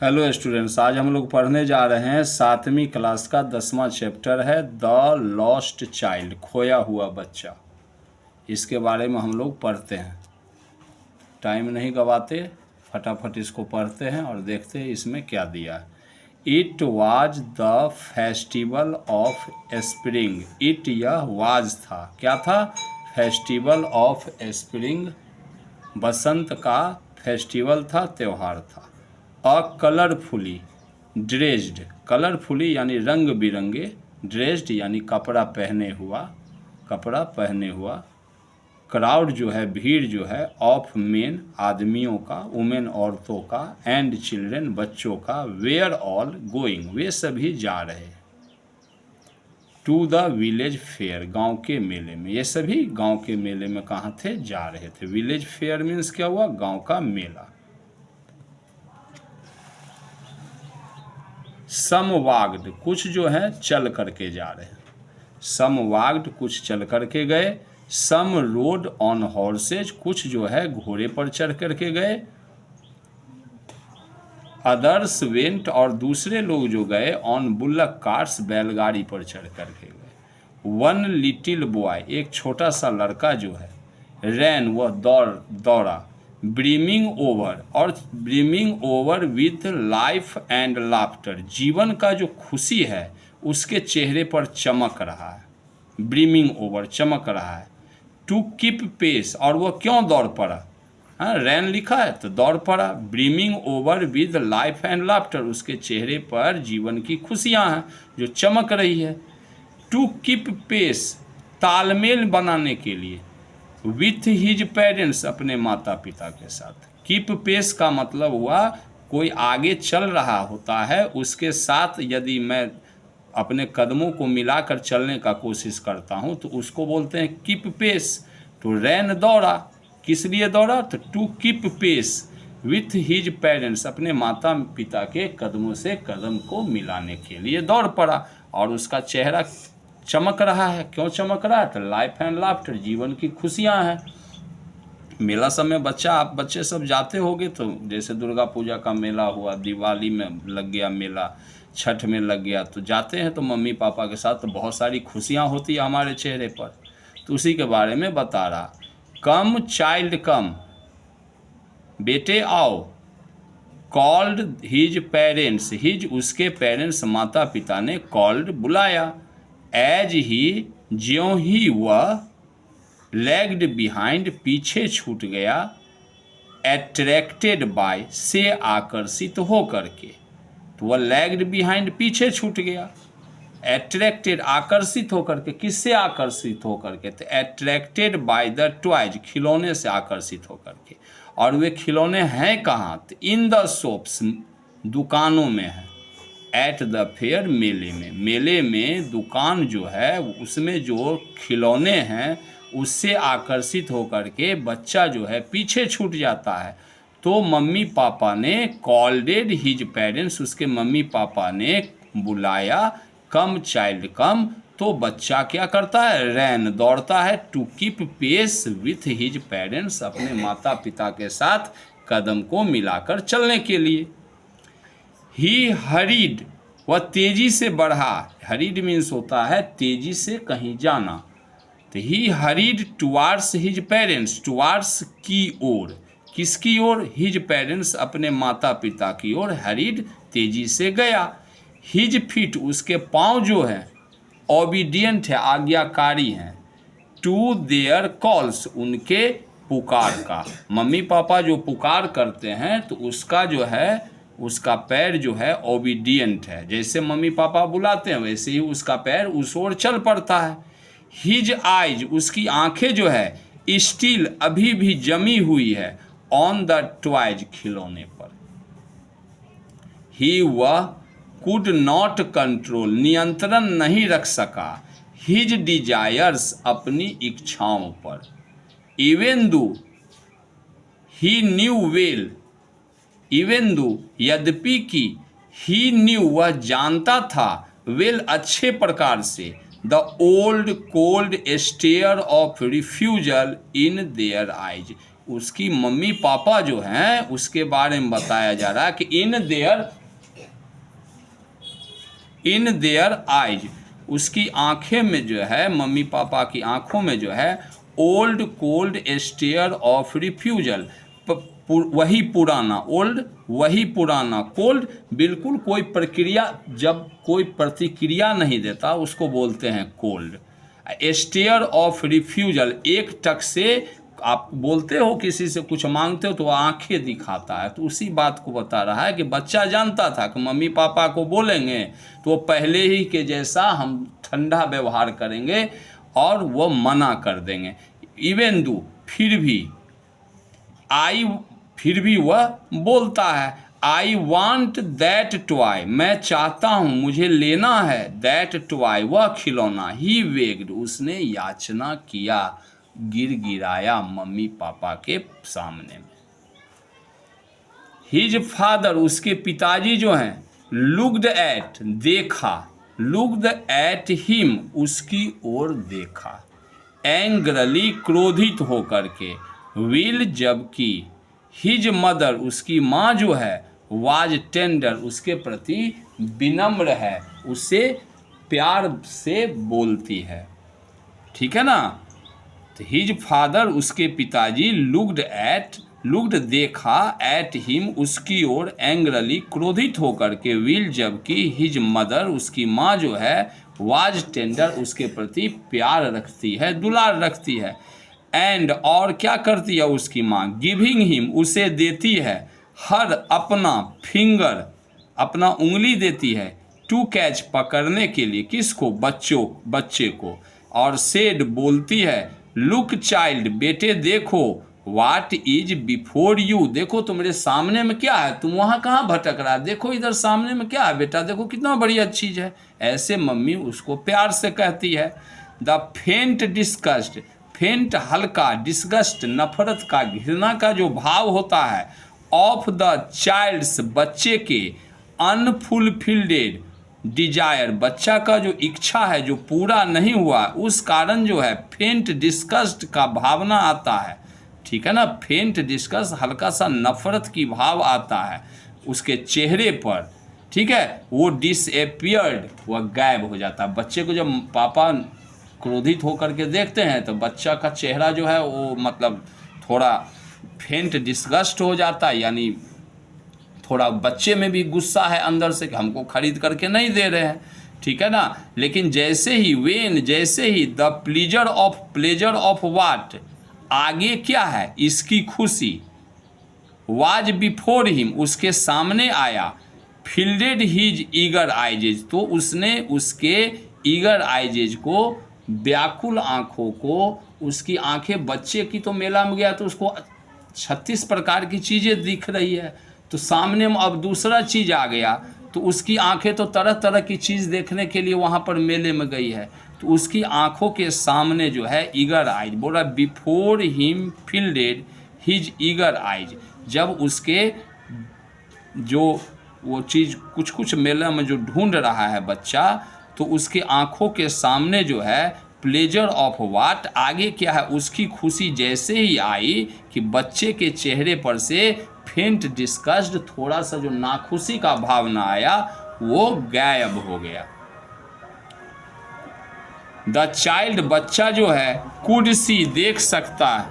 Hello students, आज हम लोग पढ़ने जा रहे हैं 7वीं क्लास का 10वां चैप्टर है द लॉस्ट चाइल्ड, खोया हुआ बच्चा। इसके बारे में हम लोग पढ़ते हैं। टाइम नहीं गवाते, फटाफट इसको पढ़ते हैं और देखते हैं इसमें क्या दिया है। It was the festival of spring. It यह वाज था, क्या था? फेस्टिवल ऑफ स्प्रिंग, बसंत का फेस्टिवल था, त्यौहार था। अ कलरफुली ड्रेस्ड, कलरफुली यानी रंग बिरंगे, ड्रेस्ड यानी कपड़ा पहने हुआ। क्राउड जो है, भीड़ जो है, ऑफ मेन आदमियों का, वुमेन औरतों का, एंड चिल्ड्रेन बच्चों का, वेयर ऑल गोइंग वे सभी जा रहे, टू द विलेज फेयर गांव के मेले में। ये सभी गांव के मेले में कहाँ थे? जा रहे थे। विलेज फेयर मीन्स क्या हुआ? गांव का मेला। समवाग्ड, कुछ जो है चल करके जा रहे हैं। समवाग्ड, कुछ चल करके गए। सम रोड ऑन हॉर्सेज, कुछ जो है घोड़े पर चढ़ करके गए। अदर्स वेंट, और दूसरे लोग जो गए, ऑन बुल्लक कार्ट्स, बैलगाड़ी पर चढ़ करके गए। वन लिटिल बॉय, एक छोटा सा लड़का जो है, रैन, वह दौड़ा। ब्रीमिंग ओवर, और brimming over with life and laughter, जीवन का जो खुशी है उसके चेहरे पर चमक रहा है। ब्रीमिंग ओवर, चमक रहा है। टू कीप पेस, और वह क्यों दौड़ पड़ा? हाँ, रैन लिखा है तो दौड़ पड़ा। Brimming over with life and laughter, उसके चेहरे पर जीवन की खुशियाँ हैं जो चमक रही है। टू कीप पेस, तालमेल बनाने के लिए। विथ हिज पेरेंट्स, अपने माता पिता के साथ। कीप पेस का मतलब हुआ कोई आगे चल रहा होता है, उसके साथ यदि मैं अपने कदमों को मिलाकर चलने का कोशिश करता हूं तो उसको बोलते हैं कीप पेस। तो रैन दौड़ा, किस लिए दौड़ा? तो to keep pace with his parents, अपने माता पिता के कदमों से कदम को मिलाने के लिए दौड़ पड़ा। और उसका चेहरा चमक रहा है। क्यों चमक रहा है? तो लाइफ एंड लाफ्टर, जीवन की खुशियां हैं। मेला सब में आप बच्चे सब जाते होंगे, तो जैसे दुर्गा पूजा का मेला हुआ, दिवाली में लग गया मेला, छठ में लग गया, तो जाते हैं तो मम्मी पापा के साथ तो बहुत सारी खुशियां होती है हमारे चेहरे पर। तो उसी के बारे में बता रहा। कम चाइल्ड कम, बेटे आओ। कॉल्ड हिज पेरेंट्स, हिज उसके पेरेंट्स माता पिता ने, कॉल्ड बुलाया। एज ही, ज्यों ही वह, लेग्ड बिहाइंड पीछे छूट गया। एट्रैक्टेड बाय, से आकर्षित हो करके, तो वह लेग्ड बिहाइंड पीछे छूट गया। एट्रैक्टेड, आकर्षित होकर के, किससे आकर्षित होकर के? तो एट्रैक्टेड बाय द टॉयज, खिलौने से आकर्षित होकर के। और वे खिलौने हैं कहाँ? तो इन द शॉप्स, दुकानों में है। एट द फेयर, मेले में। मेले में दुकान जो है उसमें जो खिलौने हैं उससे आकर्षित होकर के बच्चा जो है पीछे छूट जाता है। तो मम्मी पापा ने, कॉल्डेड हिज पेरेंट्स, उसके मम्मी पापा ने बुलाया। कम चाइल्ड कम, तो बच्चा क्या करता है? रैन, दौड़ता है। To keep pace with his parents, अपने माता पिता के साथ कदम को मिलाकर चलने के लिए। ही हरीड, वह तेजी से बढ़ा। हरीड मीन्स होता है तेजी से कहीं जाना। तो he hurried towards his parents, towards की ओर, किसकी ओर? हिज पेरेंट्स, अपने माता पिता की ओर। हरीड, तेजी से गया। हिज फीट, उसके पाँव जो है, ओबीडियंट है, आज्ञाकारी हैं। टू देयर कॉल्स, उनके पुकार का। मम्मी पापा जो पुकार करते हैं तो उसका जो है, उसका पैर जो है ओबीडियंट है। जैसे मम्मी पापा बुलाते हैं वैसे ही उसका पैर उस ओर चल पड़ता है। हिज आइज, उसकी आंखें जो है, स्टिल, अभी भी जमी हुई है, ऑन द टॉयज, खिलौने पर। ही, वह, कुड नॉट कंट्रोल, नियंत्रण नहीं रख सका, हिज डिजायर्स, अपनी इच्छाओं पर। इवन दो ही न्यू वेल, इवन दो, यद्यपि कि, ही न्यू, वह जानता था, वेल, अच्छे प्रकार से, the old cold stare of refusal in their eyes, उसकी मम्मी पापा जो हैं उसके बारे में बताया जा रहा है कि इन देयर आइज, उसकी आंखें में जो है, मम्मी पापा की आंखों में जो है, old cold stare of refusal, वही पुराना, ओल्ड वही पुराना, कोल्ड बिल्कुल कोई प्रक्रिया, जब कोई प्रतिक्रिया नहीं देता उसको बोलते हैं कोल्ड। स्टेयर ऑफ रिफ्यूजल, एक टक से आप बोलते हो किसी से कुछ मांगते हो तो वो आंखें दिखाता है, तो उसी बात को बता रहा है कि बच्चा जानता था कि मम्मी पापा को बोलेंगे तो वो पहले ही के जैसा हम ठंडा व्यवहार करेंगे और वो मना कर देंगे। इवन दो, फिर भी वह बोलता है, आई वॉन्ट दैट टॉय, मैं चाहता हूँ, मुझे लेना है, दैट टॉय, वह खिलौना, ही वेग्ड, उसने याचना किया, गिड़गिड़ाया मम्मी पापा के सामने में। हिज फादर, उसके पिताजी जो हैं, लुक्ड एट, देखा, लुक्ड एट हिम, उसकी ओर देखा, एंग्रली, क्रोधित होकर के, विल, जबकि, हिज मदर, उसकी माँ जो है, वाज टेंडर, उसके प्रति विनम्र है, उसे प्यार से बोलती है, ठीक है ना। तो हिज फादर, उसके पिताजी, लुक्ड देखा, एट हिम, उसकी ओर, एंग्रली, क्रोधित होकर के, विल, जबकि, हिज मदर, उसकी माँ जो है, वाज टेंडर, उसके प्रति प्यार रखती है, दुलार रखती है, एंड, और क्या करती है उसकी माँ, गिविंग हिम, उसे देती है, हर, अपना, फिंगर, अपना उंगली देती है, टू कैच, पकड़ने के लिए, किसको, बच्चे को, और सेड, बोलती है, लुक चाइल्ड, बेटे देखो, व्हाट इज बिफोर यू, देखो तुम्हारे सामने में क्या है, तुम वहाँ कहाँ भटक रहा है, देखो इधर सामने में क्या है बेटा, देखो कितना बढ़िया चीज़ है। ऐसे मम्मी उसको प्यार से कहती है। द फेंट डिस्गस्ट, फेंट हल्का, डिस्गस्ट नफरत का, घृणा का जो भाव होता है, ऑफ द चाइल्ड्स, बच्चे के, अनफुलफिल्डेड डिजायर, बच्चा का जो इच्छा है जो पूरा नहीं हुआ, उस कारण जो है फेंट डिस्गस्ट का भावना आता है, ठीक है ना। फेंट डिस्गस्ट, हल्का सा नफरत की भाव आता है उसके चेहरे पर, ठीक है। वो डिसएपियर्ड, वह गायब हो जाता है। बच्चे को जब पापा क्रोधित होकर के देखते हैं तो बच्चा का चेहरा जो है वो मतलब थोड़ा फेंट डिस्गस्ट हो जाता है, यानी थोड़ा बच्चे में भी गुस्सा है अंदर से कि हमको खरीद करके नहीं दे रहे हैं, ठीक है ना। लेकिन जैसे ही द प्लेजर ऑफ वाट, आगे क्या है, इसकी खुशी, वाज बिफोर हिम, उसके सामने आया, फील्डेड हिज ईगर आइजेज, तो उसने उसके ईगर आइजेज को, व्याकुल आँखों को, उसकी आंखें, बच्चे की तो मेला में गया तो उसको 36 प्रकार की चीज़ें दिख रही है, तो सामने में अब दूसरा चीज़ आ गया तो उसकी आंखें तो तरह तरह की चीज़ देखने के लिए वहाँ पर मेले में गई है, तो उसकी आंखों के सामने जो है ईगर आइज, बोला before him fielded his eager eyes, जब उसके जो वो चीज़ कुछ कुछ मेले में जो ढूंढ रहा है बच्चा, तो उसके आंखों के सामने जो है प्लेजर ऑफ वाट, आगे क्या है, उसकी खुशी जैसे ही आई कि बच्चे के चेहरे पर से फेंट डिस्गस्ट, थोड़ा सा जो नाखुशी का भावना आया वो गायब हो गया। द चाइल्ड, बच्चा जो है, कुड सी, देख सकता है,